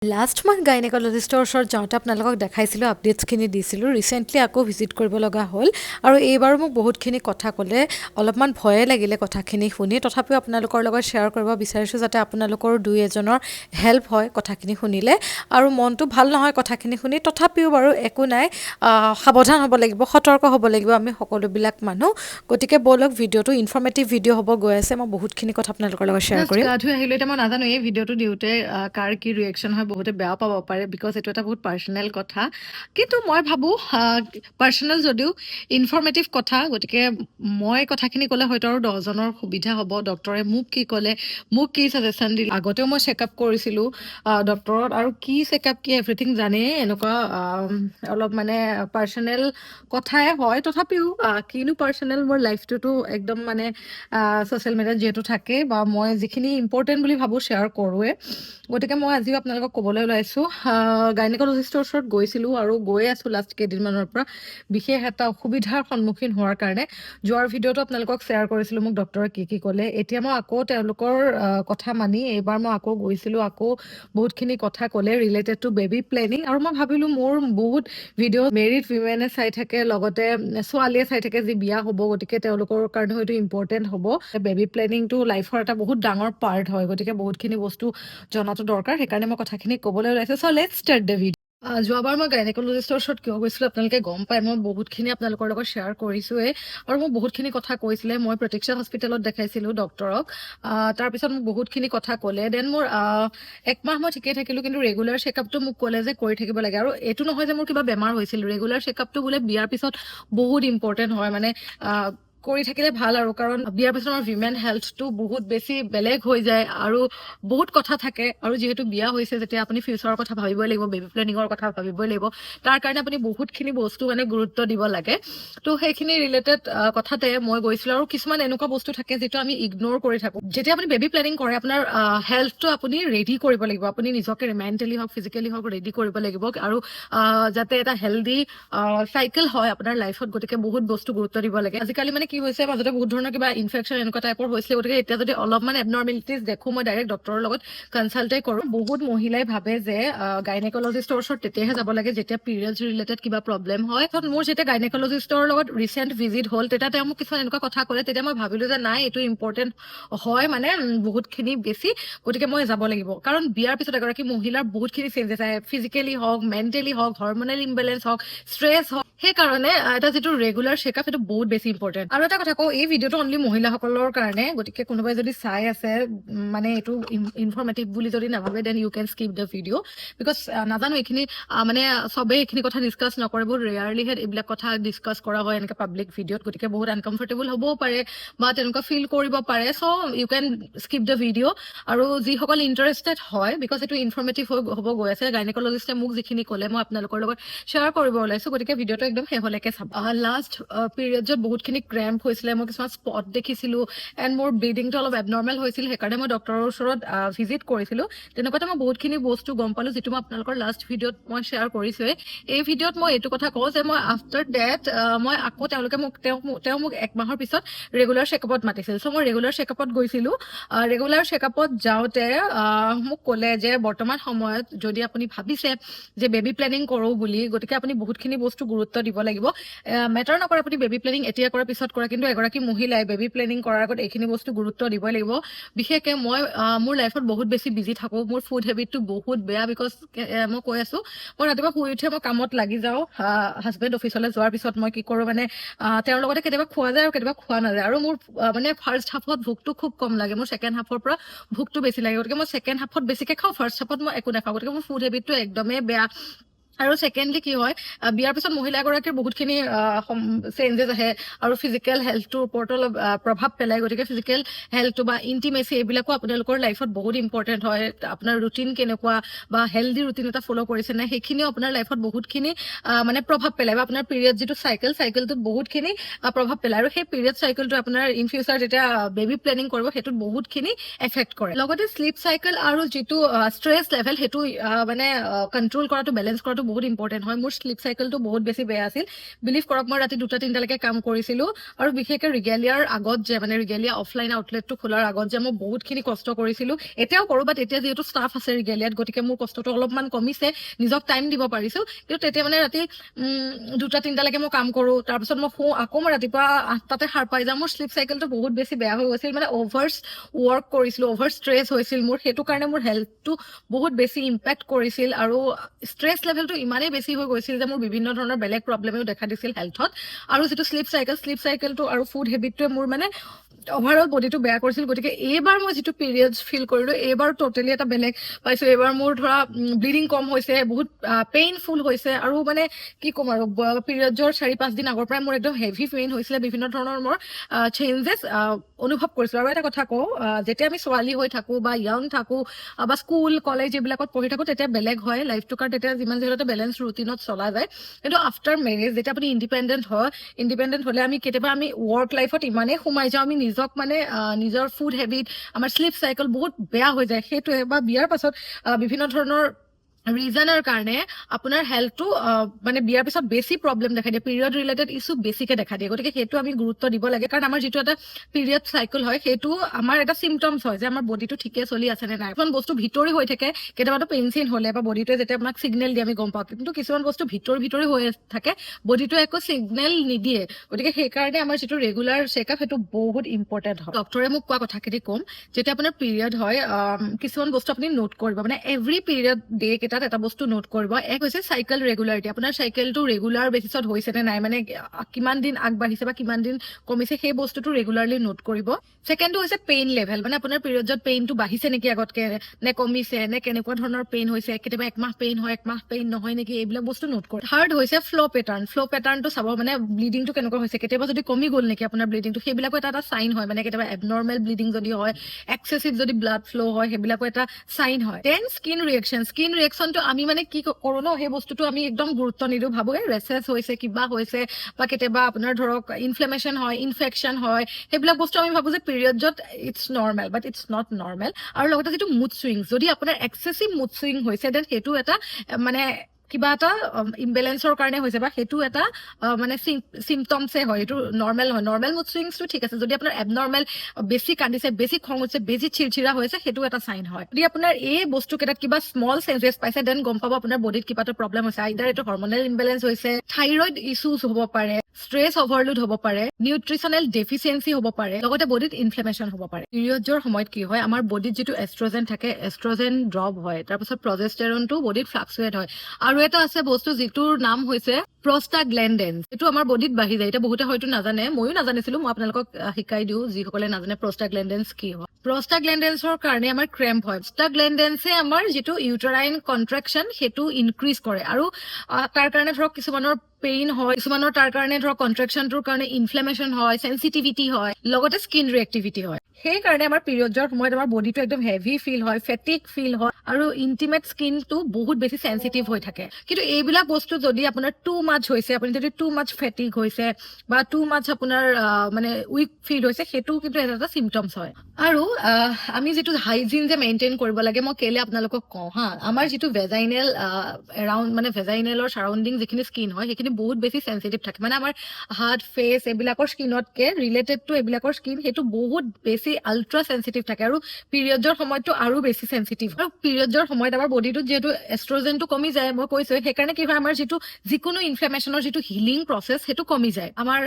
Last মই গাইনেকলজিষ্টৰ ওচৰত যাওঁতে আপোনালোকক দেখাইছিলোঁ, আপডেটছখিনি দিছিলোঁ। ৰিচেণ্টলি আকৌ ভিজিট কৰিব লগা হ'ল আৰু এইবাৰো মোক বহুতখিনি কথা ক'লে। অলপমান ভয়ে লাগিলে কথাখিনি শুনি, তথাপিও আপোনালোকৰ লগত শ্বেয়াৰ কৰিব বিচাৰিছোঁ যাতে আপোনালোকৰো দুই এজনৰ হেল্প হয় কথাখিনি শুনিলে। আৰু মনটো ভাল নহয় কথাখিনি শুনি, তথাপিও বাৰু একো নাই, সাৱধান হ'ব লাগিব, সতৰ্ক হ'ব লাগিব আমি সকলোবিলাক মানুহ। গতিকে ব'লক, ভিডিঅ'টো ইনফৰ্মেটিভ ভিডিঅ' হ'ব গৈ আছে। মই বহুতখিনি কথা আপোনালোকৰ লগত শ্বেয়াৰ কৰিম। গা ধুই আহিলোঁ। এতিয়া মই নাজানো এই ভিডিঅ'টো দিওঁতে কাৰ কি ৰিয়েকশ্যন হয়, বহুতে বেয়া পাব পাৰে বিকজ এইটো এটা বহুত পাৰ্চনেল কথা। কিন্তু মই ভাবোঁ পাৰ্চনেল যদিও ইনফৰ্মেটিভ কথা, গতিকে মই কথাখিনি ক'লে হয়তো আৰু 10জনৰ সুবিধা হ'ব। ডক্টৰে মোক কি ক'লে, মোক কি ছাজেশ্যন দিলে, আগতেও মই চেকআপ কৰিছিলোঁ ডক্টৰত, আৰু কি চেকআপ কি এভৰিথিং জানেই। এনেকুৱা অলপ মানে পাৰ্চনেল কথাই হয়, তথাপিও কিনো পাৰ্চনেল, মোৰ লাইফটোতো একদম মানে ছ'চিয়েল মিডিয়াত যিহেতু থাকে বা মই যিখিনি ইম্পৰ্টেণ্ট বুলি ভাবোঁ শ্বেয়াৰ কৰোঁৱে। গতিকে মই আজিও আপোনালোকক ক'বলৈ ওলাইছোঁ, গাইনেকলজিষ্টৰ ওচৰত গৈছিলোঁ আৰু গৈ আছোঁ লাষ্ট কেইদিনমানৰ পৰা, বিশেষ এটা অসুবিধাৰ সন্মুখীন হোৱাৰ কাৰণে। যোৱাৰ ভিডিঅ'টো আপোনালোকক শ্বেয়াৰ কৰিছিলোঁ মোক ডক্টৰে কি ক'লে। এতিয়া মই আকৌ তেওঁলোকৰ কথা মানি এইবাৰ মই আকৌ গৈছিলোঁ, আকৌ বহুতখিনি কথা ক'লে ৰিলেটেড টু বেবী প্লেনিং। আৰু মই ভাবিলোঁ মোৰ বহুত ভিডিঅ' মেৰিড উইমেনে চাই থাকে, লগতে ছোৱালীয়ে চাই থাকে যি বিয়া হ'ব, গতিকে তেওঁলোকৰ কাৰণে হয়তো ইম্পৰ্টেণ্ট হ'ব। বেবী প্লেনিংটো লাইফৰ এটা বহুত ডাঙৰ পাৰ্ট হয়, গতিকে বহুতখিনি বস্তু জনাটো দৰকাৰ। সেইকাৰণে মই কথাখিনি ক'বলৈ ওলাইছোঁ। চ' লেটছ ষ্টাৰ্ট দ্য ভিডিঅ'। যোৱাবাৰ মই গাইনেকলজিষ্টৰ ওচৰত কিয় গৈছিলোঁ আপোনালোকে গম পায়, মই বহুতখিনি আপোনালোকৰ লগত শ্বেয়াৰ কৰিছোঁৱেই। আৰু মোক বহুতখিনি কথা কৈছিলে। মই প্ৰতীক্ষা হস্পিটেলত দেখাইছিলোঁ ডক্টৰক, তাৰপিছত মোক বহুতখিনি কথা ক'লে। দেন মোৰ 1 মাহ মই ঠিকেই থাকিলোঁ, কিন্তু ৰেগুলাৰ চেকআপটো মোক ক'লে যে কৰি থাকিব লাগে। আৰু এইটো নহয় যে মোৰ কিবা বেমাৰ হৈছিল, ৰেগুলাৰ চেকআপটো বোলে বিয়াৰ পিছত বহুত ইম্পৰ্টেণ্ট হয়, মানে কৰি থাকিলে ভাল। আৰু কাৰণ বিয়াৰ পিছত আমাৰ উইমেন হেল্থটো বহুত বেছি বেলেগ হৈ যায় আৰু বহুত কথা থাকে। আৰু যিহেতু বিয়া হৈছে যেতিয়া আপুনি ফিউচাৰৰ কথা ভাবিবই লাগিব, বেবী প্লেনিঙৰ কথা ভাবিবই লাগিব, তাৰ কাৰণে আপুনি বহুতখিনি বস্তু মানে গুৰুত্ব দিব লাগে। তো সেইখিনি ৰিলেটেড কথাতে মই গৈছিলোঁ। আৰু কিছুমান এনেকুৱা বস্তু থাকে যিটো আমি ইগন'ৰ কৰি থাকোঁ। যেতিয়া আপুনি বেবী প্লেনিং কৰে, আপোনাৰ হেল্থটো আপুনি ৰেডি কৰিব লাগিব, আপুনি নিজকে মেণ্টেলি হওক ফিজিকেলি হওক ৰেডি কৰিব লাগিব, আৰু যাতে এটা হেল্ডি চাইকেল হয় আপোনাৰ লাইফত। গতিকে বহুত বস্তু গুৰুত্ব দিব লাগে। আজিকালি মানে কি হৈছে, মাজতে বহুত ধৰণৰ কিবা ইনফেকশ্যন এনেকুৱা টাইপৰ হৈছিলে, গতিকে এতিয়া যদি অলপমান এবনৰ্মেলিটিজ দেখোঁ, মই ডাইৰেক্ট ডক্টৰৰ লগত কনচাল্টে কৰোঁ। বহুত মহিলাই ভাবে যে গাইনেকলজিষ্টৰ ওচৰত তেতিয়াহে যাব লাগে যেতিয়া পিৰিয়ডছ ৰিলেটেড কিবা প্ৰব্লেম হয়। মোৰ যেতিয়া গাইনেকলজিষ্টৰ লগত ৰিচেণ্ট ভিজিট হ'ল, তেতিয়া তেওঁ মোক কিছুমান এনেকুৱা কথা ক'লে, তেতিয়া মই ভাবিলোঁ যে নাই, এইটো ইম্পৰ্টেণ্ট হয়, মানে বহুতখিনি বেছি, গতিকে মই যাব লাগিব। কাৰণ বিয়াৰ পিছত এগৰাকী মহিলাৰ বহুতখিনি চেঞ্জেছ আহে, ফিজিকেলি হওক, মেণ্টেলি হওক, হৰমনেল ইম্বেলেঞ্চ হওক, ষ্ট্ৰেছ হওক। সেইকাৰণে এটা যিটো ৰেগুলাৰ চেকআপ, সেইটো বহুত বেছি ইম্পৰ্টেণ্ট। আৰু এটা কথা কওঁ, এই ভিডিঅ'টো অনলি মহিলাসকলৰ কাৰণে, গতিকে কোনোবাই যদি চাই আছে মানে এইটো ইনফৰ্মেটিভ বুলি যদি নাভাবে, then you can skip the video'. Because নাজানো এইখিনি মানে চবেই এইখিনি কথা ডিছকাছ নকৰে, বহুত ৰেয়াৰলিহে এইবিলাক কথা ডিছকাছ কৰা হয় এনেকৈ পাব্লিক ভিডিঅ'ত। গতিকে বহুত আনকমফৰ্টেবল হ'বও পাৰে বা তেনেকুৱা ফিল কৰিব পাৰে। So' you can skip the video'. আৰু যিসকল ইণ্টাৰেষ্টেড হয়, বিকজ এইটো ইনফৰ্মেটিভ হ'ব গৈ আছে, গাইনেকলজিষ্টে মোক যিখিনি ক'লে মই আপোনালোকৰ লগত শ্বেয়াৰ কৰিব ওলাইছোঁ, গতিকে ভিডিঅ'টো একদম শেষলৈকে চাব। লাষ্ট পিৰিয়ডছত বহুতখিনি ক্ৰেম্প হৈছিলে, মই কিছুমান স্পট দেখিছিলোঁ, এণ্ড মোৰ ব্লিডিংটো অলপ এবনৰ্মেল হৈছিল। সেইকাৰণে মই ডক্টৰৰ ওচৰত ভিজিট কৰিছিলোঁ। তেনেকুৱাতে মই বহুতখিনি বস্তু গম পালোঁ, যিটো মই আপোনালোকৰ লাষ্ট ভিডিঅ'ত মই শ্বেয়াৰ কৰিছোঁৱেই। এই ভিডিঅ'ত মই এইটো কথা কওঁ যে মই আফটাৰ ডেট মই আকৌ তেওঁলোকে তেওঁ মোক 1 মাহৰ পিছত ৰেগুলাৰ চেকআপত মাতিছিল। চ' মই ৰেগুলাৰ চেকআপত গৈছিলোঁ। ৰেগুলাৰ চেকআপত যাওঁতে মোক ক'লে যে বৰ্তমান সময়ত যদি আপুনি ভাবিছে যে বেবী প্লেনিং কৰোঁ বুলি, গতিকে আপুনি বহুতখিনি বস্তু গুৰুত্ব দিব লাগিব। মেটাৰ নকৰে আপুনি বেবী প্লেনিং এতিয়া কৰে পিছত কৰে, কিন্তু এগৰাকী মহিলাই বেবী প্লেনিং কৰাৰ আগত এইখিনি বস্তু গুৰুত্ব দিবই লাগিব। বিশেষকৈ মই মোৰ লাইফত বহুত বেছি বিজি থাকোঁ, মোৰ ফুড হেবিটটো বহুত বেয়া। বিকজ মই কৈ আছোঁ, মই ৰাতিপুৱা শুই উঠি মই কামত লাগি যাওঁ, হাজবেণ্ড অফিচলৈ যোৱাৰ পিছত মই কি কৰোঁ, মানে তেওঁৰ লগতে কেতিয়াবা খোৱা যায় আৰু কেতিয়াবা খোৱা নাযায়। আৰু মোৰ মানে ফাৰ্ষ্ট হাফত ভোকটো খুব কম লাগে, মোৰ ছেকেণ্ড হাফৰ পৰা ভোকটো বেছি লাগে। গতিকে মই ছেকেণ্ড হাফত বেছিকৈ খাওঁ, ফাৰ্ষ্ট হাফত মই একো নাখাওঁ। গতিকে মোৰ ফুড হেবিটটো একদমেই বেয়া। আৰু ছেকেণ্ডলি কি হয়, বিয়াৰ পিছত মহিলা এগৰাকীৰ বহুতখিনি চেঞ্জেছ আহে আৰু ফিজিকেল হেল্থটোৰ ওপৰতো অলপ প্ৰভাৱ পেলায়। গতিকে ফিজিকেল হেল্থটো বা ইণ্টিমেচি এইবিলাকো আপোনালোকৰ লাইফত বহুত ইম্পৰ্টেণ্ট হয়। আপোনাৰ ৰুটিন কেনেকুৱা বা হেল্ডি ৰুটিন এটা ফ'ল' কৰিছে নে, সেইখিনিও আপোনাৰ লাইফত বহুতখিনি মানে প্ৰভাৱ পেলায়, বা আপোনাৰ পিৰিয়ড যিটো চাইকেলটোত বহুতখিনি প্ৰভাৱ পেলায়। আৰু সেই পিৰিয়ড চাইকেলটো আপোনাৰ ইন ফিউচাৰ যেতিয়া বেবী প্লেনিং কৰিব, সেইটোত বহুতখিনি এফেক্ট কৰে। লগতে শ্লিপ চাইকেল আৰু যিটো ষ্ট্ৰেছ লেভেল, সেইটো মানে কণ্ট্ৰল কৰাটো, বেলেঞ্চ কৰাটো বহুত ইম্পৰ্টেণ্ট হয়। মোৰ শ্লিপ চাইকেলটো বহুত বেছি বেয়া আছিল। বিলিভ কৰক, মই ৰাতি 2-3টালৈকে কাম কৰিছিলোঁ আৰু বিশেষকৈ ৰিগেলিয়াৰ আগত যে মানে ৰিগেলিয়া অফলাইন আউটলেটটো খোলাৰ আগত যে মই বহুতখিনি কষ্ট কৰিছিলোঁ। এতিয়াও কৰোঁ, বাট এতিয়া যিহেতু ষ্টাফ আছে ৰিগেলিয়াত, গতিকে মোৰ কষ্টটো অলপমান কমিছে, নিজক টাইম দিব পাৰিছোঁ। কিন্তু তেতিয়া মানে ৰাতি 2-3টালৈকে মই কাম কৰোঁ, তাৰপিছত মই শুওঁ, আকৌ মই ৰাতিপুৱা 8টাতে সাৰ পাই যাওঁ। মোৰ শ্লিপ চাইকেলটো বহুত বেছি বেয়া হৈ গৈছিল, মানে অভাৰ ৱৰ্ক কৰিছিলোঁ, অভাৰ ষ্ট্ৰেছ হৈছিল মোৰ, সেইটো কাৰণে মোৰ হেল্থটো বহুত বেছি ইম্পেক্ট কৰিছিল আৰু ষ্ট্ৰেছ লেভেলটো ইমানেই বেছি হৈ গৈছিল যে মোৰ বিভিন্ন ধৰণৰ বেলেগ প্ৰব্লেমেও দেখা দিছিল হেল্থত। আৰু যিটো শ্লিপ চাইকেলটো আৰু ফুড হেবিটটোৱে মোৰ মানে অভাৰঅল বডিটো বেয়া কৰিছিল। গতিকে এইবাৰ মই যিটো পিৰিয়ডছ ফিল কৰিলোঁ, এইবাৰ ট'টেলি এটা বেলেগ পাইছোঁ। এইবাৰ মোৰ ধৰা ব্লিডিং কম হৈছে, বহুত পেইনফুল হৈছে আৰু মানে কি ক'ম আৰু, পিৰিয়ডছৰ 4-5 দিন আগৰ পৰাই মোৰ একদম হেভি পেইন হৈছিলে, বিভিন্ন ধৰণৰ মোৰ চেঞ্জেছ অনুভৱ কৰিছিলোঁ। আৰু এটা কথা কওঁ, যেতিয়া আমি ছোৱালী হৈ থাকোঁ বা য়াং থাকোঁ বা স্কুল কলেজ এইবিলাকত পঢ়ি থাকোঁ, তেতিয়া বেলেগ হয় লাইফটো, কাৰণ তেতিয়া যিমান যিহেতু বেলেঞ্চ ৰুটিনত চলা যায়। কিন্তু আফটাৰ মেৰেজ যেতিয়া আপুনি ইণ্ডিপেণ্ডেণ্ট হ'লে আমি কেতিয়াবা ৱৰ্ক লাইফত ইমানেই সোমাই যাওঁ, আমি নিজক মানে নিজৰ ফুড হেবিট, আমাৰ শ্লিপ চাইকেল বহুত বেয়া হৈ যায়। সেইটোৱে, বা বিয়াৰ পাছত বিভিন্ন ধৰণৰ ৰিজনৰ কাৰণে আপোনাৰ হেল্থটো মানে বিয়াৰ পিছত বেছি প্ৰব্লেম দেখা দিয়ে, পিৰিয়ড ৰিলেটেড ইছ্যু বেছিকে দেখা দিয়ে। গতিকে সেইটো আমি গুৰুত্ব দিব লাগে, কাৰণ আমাৰ যিটো এটা পিৰিয়ড চাইকেল হয়, সেইটো আমাৰ এটা চিমটমছ হয় যে আমাৰ বডিটো ঠিকে চলি আছে নে নাই। কিছুমান বস্তু ভিতৰি হৈ থাকে, কেতিয়াবাতো পেইন চেইন হ'লে বা বডিটোৱে যেতিয়া আমাক চিগনেল দিয়ে আমি গম পাওঁ, কিন্তু কিছুমান বস্তু ভিতৰি হৈ থাকে, বডিটোৱে একো চিগনেল নিদিয়ে। গতিকে সেইকাৰণে আমাৰ যিটো ৰেগুলাৰ চেকআপ, সেইটো বহুত ইম্পৰ্টেণ্ট হয়। ডক্টৰে মোক কোৱা কথাখিনি ক'ম, যেতিয়া আপোনাৰ পিৰিয়ড হয়, কিছুমান বস্তু আপুনি নোট কৰিব, মানে এভৰি পিৰিয়ড ডে কেইটাত এটা বস্তু নোট কৰিব। এক হৈছে চাইকেল ৰেগুলাৰিটি, আপোনাৰ চাইকেলটো ৰেগুলাৰ বেচিছত হৈছে নে নাই, মানে কিমান দিন আগবাঢ়িছে বা কিমান দিন কমিছে, সেই বস্তুটো ৰেগুলাৰলি নোট কৰিব। ছেকেণ্ডটো হৈছে পেইন লেভেল, মানে আপোনাৰ পিৰিয়ডত পেইনটো বাঢ়িছে নেকি আগতকে, নে কমিছে, নে কেনেকুৱা ধৰণৰ পেইন হৈছে, কেতিয়াবা একমাহ পেইন হয়, একমাহ পেইন নহয় নেকি, এইবিলাক বস্তু নোট কৰিব। থাৰ্ড হৈছে ফ্ল' পেটাৰ্ণটো চাব, মানে ব্লিডিংটো কেনেকুৱা হৈছে, কেতিয়াবা যদি কমি গ'ল নেকি আপোনাৰ ব্লিডিংটো, সেইবিলাকো এটা চাইন হয়। মানে কেতিয়াবা এবনৰ্মেল ব্লিডিং যদি হয়, এক্সেচিভ যদি ব্লাড ফ্ল' হয়, সেইবিলাকো এটা চাইন হয়। দেন স্কিন ৰিয়েকশ্যনটো আমি মানে কি কৰোঁ ন, সেই বস্তুটো আমি একদম গুৰুত্ব নিদিওঁ, ভাবো এই ৰেচেছ হৈছে, কিবা হৈছে, বা কেতিয়াবা আপোনাৰ ধৰক ইনফ্লেমেশ্যন হয়, ইনফেকশ্যন হয়, সেইবিলাক বস্তু আমি ভাবো যে পিৰিয়ডত it's normal, but it's not normal. আৰু লগতে যিটো মুড চুইং, যদি আপোনাৰ এক্সেচিভ মুড চুইং হৈছে, দেন সেইটো এটা মানে কিবা এটা ইমবেলেঞ্চৰ কাৰণে হৈছে, বা সেইটো এটা মানে চিমটমছে হয়, এইটো নৰ্মেল নহয়। নৰ্মেল মুড চুইংছটো ঠিক আছে, যদি আপোনাৰ এবনৰ্মেল, বেছি কান্দিছে, বেছি খং হৈছে, বেছি চিৰচিৰা হৈছে, সেইটো এটা চাইন হয়। যদি আপোনাৰ এই বস্তু কেইটাত কিবা স্মল চেঞ্জেছ পাইছে, দেন গম পাব আপোনাৰ বডিত কিবা এটা প্ৰব্লেম হৈছে। আইদাৰ এইটো হৰমনেল ইমবেলেঞ্চ হৈছে, থাইৰইড ইছ্যুজ হ'ব পাৰে, ষ্ট্ৰেছ অভাৰলোড হ'ব পাৰে, নিউট্ৰিচনেল ডেফিচিয়েঞ্চি হ'ব পাৰে, লগতে বডিত ইনফ্লেমেশ্যন হ'ব পাৰে। পিৰিয়ডৰ সময়ত কি হয়, আমাৰ বডিত যিটো এষ্ট্ৰজেন থাকে, এষ্ট্ৰজেন ড্ৰপ হয়, তাৰপিছত প্ৰজেষ্টেৰনটো বডিত ফ্লাকচুৱেট হয়। আৰু এটা আছে বস্তু যিটোৰ নাম হৈছে প্ৰষ্টাগ্লেণ্ডেন্স, এইটো আমাৰ বডিত বাঢ়ি যায়। এতিয়া বহুতে হয়তো নাজানে, ময়ো নাজানিছিলো, মই আপোনালোকক শিকাই দিওঁ যিসকলে নাজানে প্ৰষ্টাগ্লেণ্ডেন্স কি হয়। প্ৰষ্টাগ্লেণ্ডেন্সৰ কাৰণে আমাৰ ক্ৰেম্প হয়। প্ৰষ্টাগ্লেণ্ডেন্সে আমাৰ যিটো ইউটেৰাইন কন্ট্ৰেকশ্যন, সেইটো ইনক্ৰিজ কৰে, আৰু তাৰ কাৰণে ধৰক কিছুমানৰ পেইন হয়, কিছুমানৰ তাৰ কাৰণে ধৰক কন্ট্ৰেকশ্যনটোৰ কাৰণে ইনফ্লেমেশ্যন হয়, চেনচিটিভিটি হয়, লগতে স্কিন ৰিয়েক্টিভিটি হয়। সেইকাৰণে আমাৰ পিৰিয়ডৰ সময়ত আমাৰ বডিটো একদম হেভি ফিল হয়, ফেটিক ফিল হয়, আৰু ইণ্টিমেট স্কিনটো বহুত বেছি চেনচিটিভ হৈ থাকে। কিন্তু এইবিলাক বস্তু যদি আপোনাৰ টু মাছ হৈছে, আপুনি যদি টু মাছ ফেটিক হৈছে, বা টু মাছ আপোনাৰ মানে উইক ফিল হৈছে, সেইটো কিন্তু এটা চিমটমছ হয়। আৰু আমি যিটো হাইজিন যে মেইনটেইন কৰিব লাগে, মই কেলে আপোনালোকক কওঁ হা, আমাৰ যিটো ভেজাইনেল এৰাউণ্ড, মানে ভেজাইনেলৰ চাৰাউণ্ডিং যিখিনি স্কিন হয়, সেইখিনি বহুত বেছি চেনচিটিভ থাকে। মানে আমাৰ হাত, ফেচ এইবিলাকৰ স্কিনতকে ৰিলেটেড টু এইবিলাকৰ স্কিন, সেইটো বহুত বেছি আল্ট্ৰা চেনচিটিভ থাকে, আৰু পিৰিয়ডৰ সময়তটো আৰু বেছি চেনচিটিভ। আৰু পিৰিয়ডৰ সময়ত আমাৰ বডিটোত যিহেতু এষ্ট্ৰজেনটো কমি যায়, মই কৈছো, সেইকাৰণে কি হয়, আমাৰ যিকোনো ইনফ্লেমেশ্যনৰ যিটো হিলিং প্ৰচেছ, সেইটো কমি যায়। আমাৰ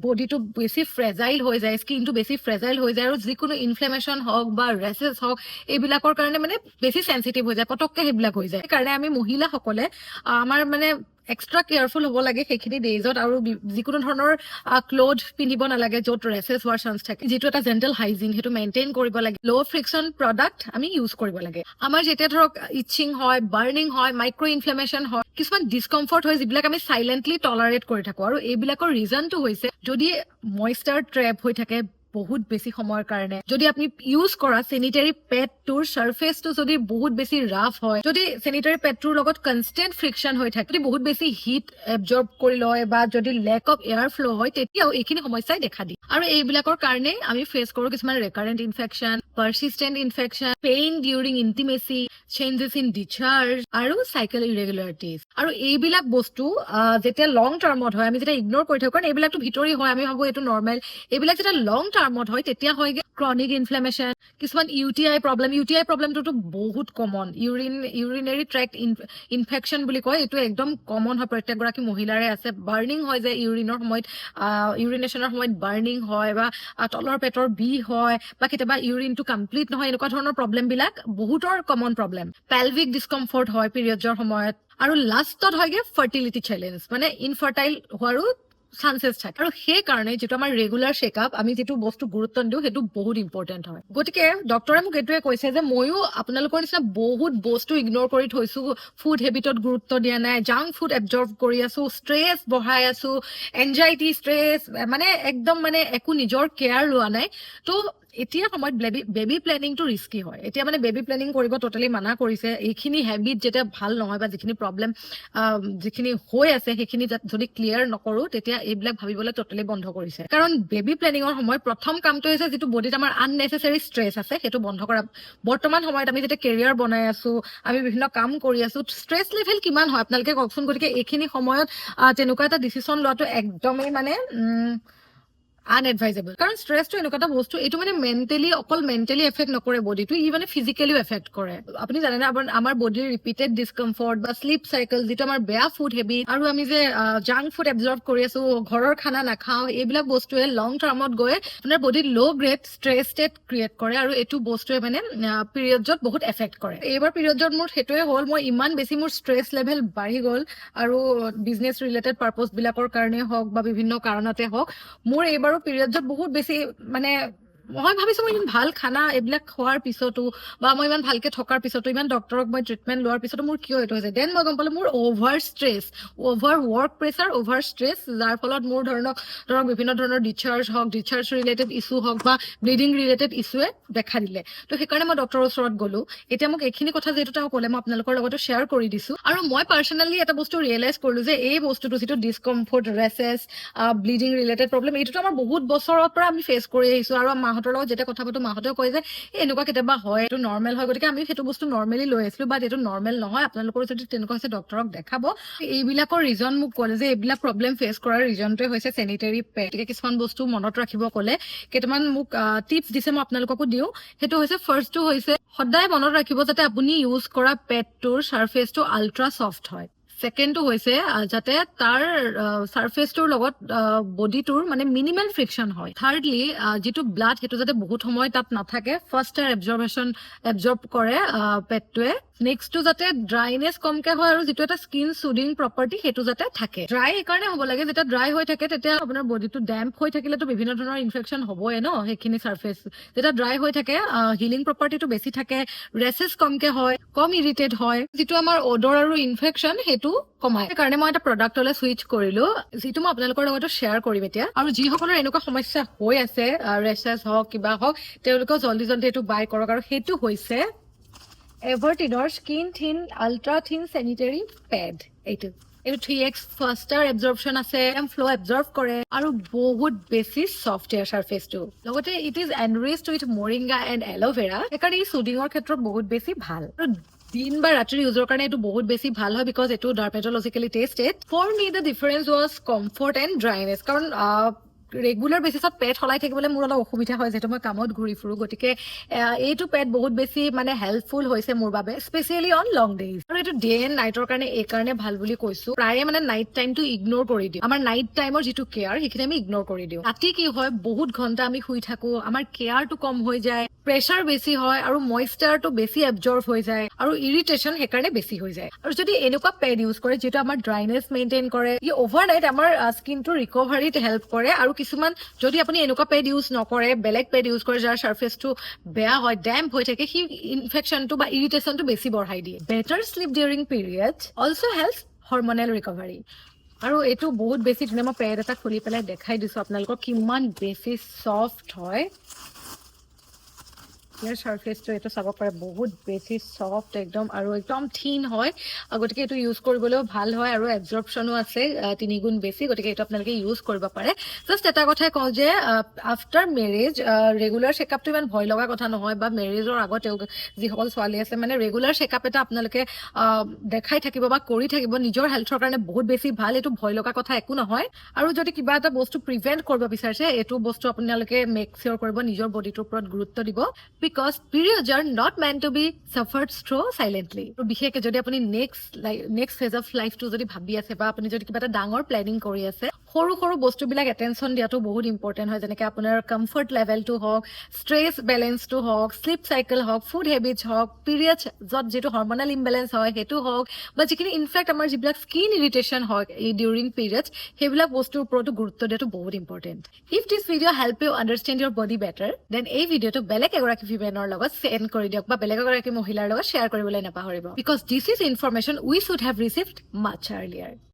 বডিটো বেছি ফ্ৰেজাইল হৈ যায়, স্কিনটো বেছি ফ্ৰেজাইল হৈ যায়, আৰু যিকোনো ইনফ্লেমেশ্যন হওক বা ৰেচেছ হওক, এইবিলাকৰ কাৰণে মানে বেছি চেনচিটিভ হৈ যায়, পটককে সেইবিলাক হৈ যায়। সেইকাৰণে আমি মহিলাসকলে আমাৰ মানে এক্সট্ৰা কেয়াৰফুল হ'ব লাগে সেইখিনি ডেইজত, আৰু যিকোনো ধৰণৰ ক্লথ পিন্ধিব নালাগে য'ত ৰেচেছ হোৱাৰ চান্স থাকে। যিটো এটা জেণ্টেল হাইজিন, সেইটো মেইনটেইন কৰিব লাগে। ল' ফ্ৰিকশ্যন প্ৰডাক্ট আমি ইউজ কৰিব লাগে। আমাৰ যেতিয়া ধৰক ইচিং হয়, বাৰ্নিং হয়, মাইক্ৰ' ইনফ্লেমেশ্যন হয়, কিছুমান ডিছকমফৰ্ট হয়, যিবিলাক আমি চাইলেণ্টলি টলাৰেট কৰি থাকো, আৰু এইবিলাকৰ ৰিজনটো হৈছে যদি মইশ্চাৰ ট্ৰেপ হৈ থাকে বহুত বেছি সময়ৰ কাৰণে, যদি আপুনি ইউজ কৰা চেনিটাৰী পেডটোৰ চাৰ্ফেচটো যদি বহুত বেছি ৰাফ হয়, যদি চেনিটাৰী পেডটোৰ লগত কনষ্টেণ্ট ফ্ৰিকশ্যন হৈ থাকে, যদি বহুত বেছি হিট এবজৰ্ব কৰি লয়, বা যদি লেক অফ এয়াৰ ফ্ল' হয়, তেতিয়াও এইখিনি সমস্যাই দেখা দিয়ে। আৰু এইবিলাকৰ কাৰণে আমি ফেচ কৰো কিছুমান ৰেকাৰেণ্ট infection, persistent infection, pain during intimacy, changes in discharge আৰু cycle irregularities আৰু এইবিলাক বস্তু যেতিয়া লং টাৰ্মত হয় আমি যেতিয়া ইগনোৰ কৰি থাকো কাৰণ এইবিলাকতো ভিতৰি হয় আমি ভাবো এইটো নৰ্মেল এইবিলাক যেতিয়া লং টাৰ্মত হয় তেতিয়া হয়গে ক্ৰনিক ইনফ্লেমেশ্যন কিছুমান ইউটিআই প্ৰব্লেমটোতো বহুত কমন ইউৰিনেৰী ট্ৰেক্ট ইনফেকশ্যন বুলি কয় এইটো একদম কমন হয় প্ৰত্যেকগৰাকী মহিলাৰে আছে বাৰ্নিং হয় যে ইউৰিনেশ্যনৰ সময়ত বাৰ্নিং হয় বা তলৰ পেটৰ বিষ হয় বা কেতিয়াবা ইউৰিনটো কমপ্লিট নহয় এনেকুৱা ধৰণৰ প্ৰব্লেমবিলাক বহুতৰ কমন প্ৰব্লেম পেলভিক ডিছকমফৰ্ট হয় পিৰিয়ডৰ সময়ত আৰু লাষ্টত হয়গে ফাৰ্টিলিটি চেলেঞ্জ মানে ইনফাৰ্টাইল হোৱাৰো চান্সেছ থাকে আৰু সেইকাৰণে যিটো আমাৰ ৰেগুলাৰ চেকআপ আমি যিটো বস্তু গুৰুত্ব দিওঁ সেইটো বহুত ইম্পৰ্টেণ্ট হয় গতিকে ডক্টৰে মোক এইটোৱে কৈছে যে ময়ো আপোনালোকৰ নিচিনা বহুত বস্তু ইগনোৰ কৰি থৈছো ফুড হেবিটত গুৰুত্ব দিয়া নাই জাংক ফুড এবজৰ্ভ কৰি আছো ষ্ট্ৰেছ বঢ়াই আছো এনজাইটি ষ্ট্ৰেছ মানে একদম মানে একো নিজৰ কেয়াৰ লোৱা নাই তো এতিয়া সময়ত বেবী প্লেনিংটো ৰিস্কি হয় এতিয়া মানে বেবী প্লেনিং কৰিব টোটেলি মানা কৰিছে এইখিনি হেবিট যেতিয়া ভাল নহয় বা যিখিনি প্ৰব্লেম যিখিনি হৈ আছে সেইখিনি যদি ক্লিয়াৰ নকৰো তেতিয়া এইবিলাক ভাবিবলৈ টোটেলি বন্ধ কৰিছে কাৰণ বেবী প্লেনিঙৰ সময়ত প্ৰথম কামটো হৈছে যিটো বডিত আমাৰ আননেচেচাৰী ষ্ট্ৰেছ আছে সেইটো বন্ধ কৰা বৰ্তমান সময়ত আমি যেতিয়া কেৰিয়াৰ বনাই আছো আমি বিভিন্ন কাম কৰি আছো ষ্ট্ৰেছ লেভেল কিমান হয় আপোনালোকে কওকচোন গতিকে এইখিনি সময়ত তেনেকুৱা এটা ডিচিশ্যন লোৱাটো একদমই মানে আনএডভাইজেবল কাৰণ ষ্ট্ৰেছটো এনেকুৱা এটা বস্তু এইটো মানে অকল মেণ্টেলি এফেক্ট নকৰে বডিটো ই মানে ফিজিকেলিও এফেক্ট কৰে আপুনি জানেনে আমাৰ বডিৰ ৰিপিটেড ডিছকমফৰ্ট বা শ্লিপ চাইকেল যিটো আমাৰ বেয়া ফুড হেবিট আৰু আমি যে জাংক ফুড এবজৰ্ভ কৰি আছো ঘৰৰ খানা নাখাওঁ এইবিলাক বস্তুৱে লং টাৰ্মত গৈ আপোনাৰ বডিত ল' গ্ৰেড ষ্ট্ৰেছ ষ্টেট ক্ৰিয়েট কৰে আৰু এইটো বস্তুৱে মানে পিৰিয়ডত বহুত এফেক্ট কৰে এইবাৰ পিৰিয়ডত মোৰ সেইটোৱে হ'ল মই ইমান বেছি মোৰ ষ্ট্ৰেছ লেভেল বাঢ়ি গ'ল আৰু বিজনেছ ৰিলেটেড পাৰ্পজ বিলাকৰ কাৰণে হওক বা বিভিন্ন কাৰণতে হওক মোৰ এইবাৰ পিৰিয়ডত বহুত বেছি মানে মই ভাবিছো মই ইমান ভাল খানা এইবিলাক খোৱাৰ পিছতো বা মই ইমান ভালকে থকাৰ পিছতো ইমান ডক্টৰক মই ট্ৰিটমেণ্ট লোৱাৰ পিছতো মোৰ কিয় এইটো হৈছে দেন মই গম পালো মোৰ over stress over work pressure over stress যাৰ ফলত মোৰ ধৰক বিভিন্ন ধৰণৰ ডিচাৰ্জ ৰিলেটেড ইছ্যু হওক বা ব্লিডিং ৰিলেটেড ইছ্যুৱে দেখা দিলে তো সেইকাৰণে মই ডক্টৰৰ ওচৰত গ'লো এতিয়া মোক এইখিনি কথা যিহেতু তেওঁ ক'লে মই আপোনালোকৰ লগতো শ্বেয়াৰ কৰি দিছো আৰু মই পাৰ্চনেলি এটা বস্তু ৰিয়েলাইজ কৰিলো যে এই বস্তুটো যিটো ডিছকমফৰ্ট ৰেচেছ ব্লিডিং ৰিলেটেড প্ৰব্লেম এইটোতো আমাৰ বহুত বছৰৰ পৰা আমি ফেচ কৰি আহিছো আৰু মাহঁতৰ লগত যেতিয়া কথা পাতো মাহঁতেও কয় যে এনেকুৱা কেতিয়াবা হয় এইটো নৰ্মেল হয় গতিকে আমি সেইটো বস্তু নৰ্মেলি লৈ আছিলো বাট এইটো নৰ্মেল নহয় আপোনালোকৰ যদি তেনেকুৱা হৈছে ডক্টৰক দেখাব এইবিলাকৰ ৰিজন মোক ক'লে যে এইবিলাক প্ৰব্লেম ফেচ কৰাৰ ৰিজনটোৱে হৈছে চেনিটেৰী পেড গতিকে কিছুমান বস্তু মনত ৰাখিব ক'লে কেইটামান মোক টিপছ দিছে মই আপোনালোককো দিওঁ সেইটো হৈছে ফাৰ্ষ্টটো হৈছে সদায় মনত ৰাখিব যাতে আপুনি ইউজ কৰা পেডটোৰ চাৰ্ফেচটো আল্ট্ৰা ছফ্ট হয় ছেকেণ্ডটো হৈছে যাতে তাৰ চাৰ্ফেচটোৰ লগত বডিটোৰ মানে মিনিমেল ফ্ৰিকশ্যন হয় থাৰ্ডলি যিটো ব্লাড সেইটো যাতে বহুত সময় তাত নাথাকে ফাৰ্ষ্ট এবজৰ্ব কৰে পেটটোৱে নেক্সটটো যাতে ড্ৰাইনেছ কমকে হয় আৰু যিটো এটা স্কিন চুডিং প্ৰপাৰ্টি সেইটো যাতে থাকে ড্ৰাই এইকাৰণে হ'ব লাগে যেতিয়া ড্ৰাই হৈ থাকে তেতিয়া আপোনাৰ বডিটো ডেম্প হৈ থাকিলেতো বিভিন্ন ধৰণৰ ইনফেকশ্যন হ'বই ন সেইখিনি চাৰ্ফেচ যেতিয়া ড্ৰাই হৈ থাকে হিলিং প্ৰপাৰ্টিটো বেছি থাকে ৰেচেছ কমকে হয় কম ইৰিটেট হয় যিটো আমাৰ অডৰ আৰু ইনফেকশ্যন সেইটো কমাই সেইকাৰণে মই এটা প্ৰডাক্টলৈ চুইচ কৰিলো যিটো মই আপোনালোকৰ লগতো শ্বেয়াৰ কৰিম এতিয়া আৰু যিসকলৰ এনেকুৱা সমস্যা হৈ আছে ৰেচেছ হওক কিবা হওক তেওঁলোকেও জল্দি এইটো বাই কৰক আৰু সেইটো হৈছে এভাৰটিনৰ স্কিন থিন আল্ট্ৰা থিন চেনিটেৰী পেড এইটো 3x ফাষ্টাৰ এবজৰ্পশ্যন আছে ফ্ল' এবজৰ্ভ কৰে আৰু বহুত বেছি ছফ্ট এয়াৰ চাৰ্ফেচটো লগতে it is enriched with moringa and aloe সেইকাৰণে ই চুডিঙৰ ক্ষেত্ৰত বহুত বেছি ভাল আৰু দিন বা ৰাতিৰ ইউজৰ কাৰণে এইটো বহুত বেছি ভাল হয় বিকজ এইটো dermatologically tested for me the difference was comfort and dryness কাৰণ ৰেগুলাৰ বেচিছত পেড সলাই থাকিবলৈ মোৰ অলপ অসুবিধা হয় যিহেতু মই কামত ঘূৰি ফুৰো গতিকে এইটো পেড বহুত বেছি মানে হেল্পফুল হৈছে মোৰ বাবে স্পেচিয়েলি অন লং ডেইজ আৰু এইটো ডে এণ্ড নাইটৰ কাৰণে এই কাৰণে ভাল বুলি কৈছো প্ৰায়ে মানে নাইট টাইমটো ইগনোৰ কৰি দিওঁ আমাৰ নাইট টাইমৰ যিটো কেয়াৰ সেইখিনি আমি ইগনোৰ কৰি দিওঁ ৰাতি কি হয় বহুত ঘণ্টা আমি শুই থাকো আমাৰ কেয়াৰটো কম হৈ যায় প্ৰেছাৰ বেছি হয় আৰু মইশ্চাৰটো বেছি এবজৰ্ভ হৈ যায় আৰু ইৰিটেশ্যন সেইকাৰণে বেছি হৈ যায় আৰু যদি এনেকুৱা পেড ইউজ কৰে যিটো আমাৰ ড্ৰাইনেছ মেইনটেইন কৰে ই অভাৰনাইট আমাৰ স্কিনটো ৰিকভাৰীত হেল্প কৰে আৰু কিছুমান যদি আপুনি এনেকুৱা পেড ইউজ নকৰে বেলেগ পেড ইউজ কৰে যাৰ চাৰ্ফেচটো বেয়া হয় ডেম্প হৈ থাকে সি ইনফেকশ্যনটো বা ইৰিটেশ্যনটো বেছি বঢ়াই দিয়ে better sleep during period also' helps hormonal recovery আৰু এইটো বহুত বেছি ধুনীয়া মই পেড এটা খুলি পেলাই দেখাই দিছো আপোনালোকক কিমান বেছি ছফ্ট হয় ইয়াৰ চাৰ্ফেচটো এইটো চাব পাৰে বহুত বেছি ছফ্ট একদম আৰু একদম থিন হয় গতিকে এইটো ইউজ কৰিবলৈও ভাল হয় আৰু এবজৰ্পশ্যনো আছে 3 গুণ বেছি গতিকে এইটো আপোনালোকে ইউজ কৰিব পাৰে জাষ্ট এটা কথাই কওঁ যে আফটাৰ মেৰেজ ৰেগুলাৰ চেকআপটো ইমান ভয় লগা কথা নহয় বা মেৰেজৰ আগতেও যিসকল ছোৱালী আছে মানে ৰেগুলাৰ চেকআপ এটা আপোনালোকে দেখাই থাকিব বা কৰি থাকিব নিজৰ হেল্থৰ কাৰণে বহুত বেছি ভাল এইটো ভয় লগা কথা একো নহয় আৰু যদি কিবা এটা বস্তু প্ৰিভেণ্ট কৰিব বিচাৰিছে এইটো বস্তু আপোনালোকে মেক চিয়ৰ কৰিব নিজৰ বডিটোৰ ওপৰত গুৰুত্ব দিব because periods are not meant to be suffered through silently বিশেষকৈ যদি আপুনি নেক্সট ফেজ অফ লাইফটো যদি ভাবি আছে বা আপুনি যদি কিবা এটা ডাঙৰ প্লেনিং কৰি আছে সৰু সৰু বস্তুবিলাক এটেনশ্যন দিয়াটো বহুত ইম্পৰ্টেণ্ট হয় যেনেকৈ আপোনাৰ কমফৰ্ট লেভেলটো হওক ষ্ট্ৰেছ বেলেঞ্চটো হওক শ্লিপ চাইকেল হওক ফুড হেবিটছ হওক পিৰিয়ডছ য'ত যিটো হৰ্মনেল ইমবেলেঞ্চ হয় সেইটো হওক বা যিখিনি ইনফেক্ট আমাৰ যিবিলাক স্কিন ইৰিটেশ্যন হয় এই ডিউৰিং পিৰিয়ডছ সেইবিলাক বস্তুৰ ওপৰতো গুৰুত্ব দিয়াটো বহুত important if this video' help you understand your body better then এই ভিডিঅ'টো বেলেগ এগৰাকী ফিমেলৰ লগত চেণ্ড কৰি দিয়ক বা বেলেগ এগৰাকী মহিলাৰ লগত শ্বেয়াৰ কৰিবলৈ নাপাহৰিব because this is information we should have received much earlier